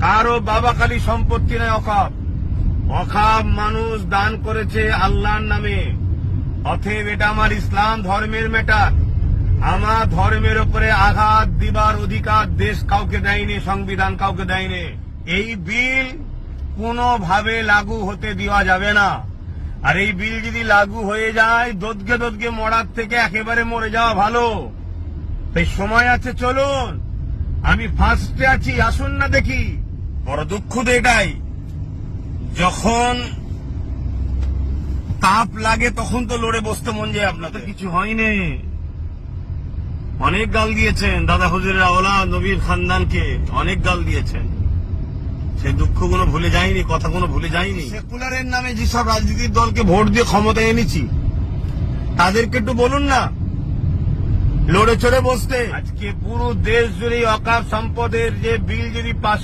কারো বাবাখালী সম্পত্তি নয় অকাপ। অকাপ মানুষ দান করেছে আল্লাহর নামে। অতএব এটা আমার ইসলাম ধর্মের ম্যাটার। আমার ধর্মের উপরে আঘাত দিবার অধিকার দেশ কাউকে দেয়নি, সংবিধান কাউকে দেয়নি। এই বিল কোনোভাবে লাগু হতে দেওয়া যাবে না। আর এই বিল যদি লাগু হয়ে যায়, দোদকে মরার থেকে একেবারে মরে যাওয়া ভালো। তাই সময় আছে, চলুন। আমি ফার্স্টে আছি, আসুন না দেখি। বড় দুঃখ তো এটাই, যখন তাপ লাগে তখন তো লড়ে বসতে মন যায়। আপনাদের কিছু হয়নি। অনেক গাল দিয়েছেন দাদা হুজুরের আওলাদ নবীর খানদানকে, অনেক গাল দিয়েছেন। সেই দুঃখগুলো ভুলে যায়নি, কথাগুলো ভুলে যায়নি। সেকুলারের নামে যেসব রাজনীতির দলকে ভোট দিয়ে ক্ষমতায় এনেছি, তাদেরকে একটু বলুন না লড়ে চড়ে বসতে। আজকে পুরো দেশ জুড়ে ওয়াকফ সম্পদের যে বিল যদি পাস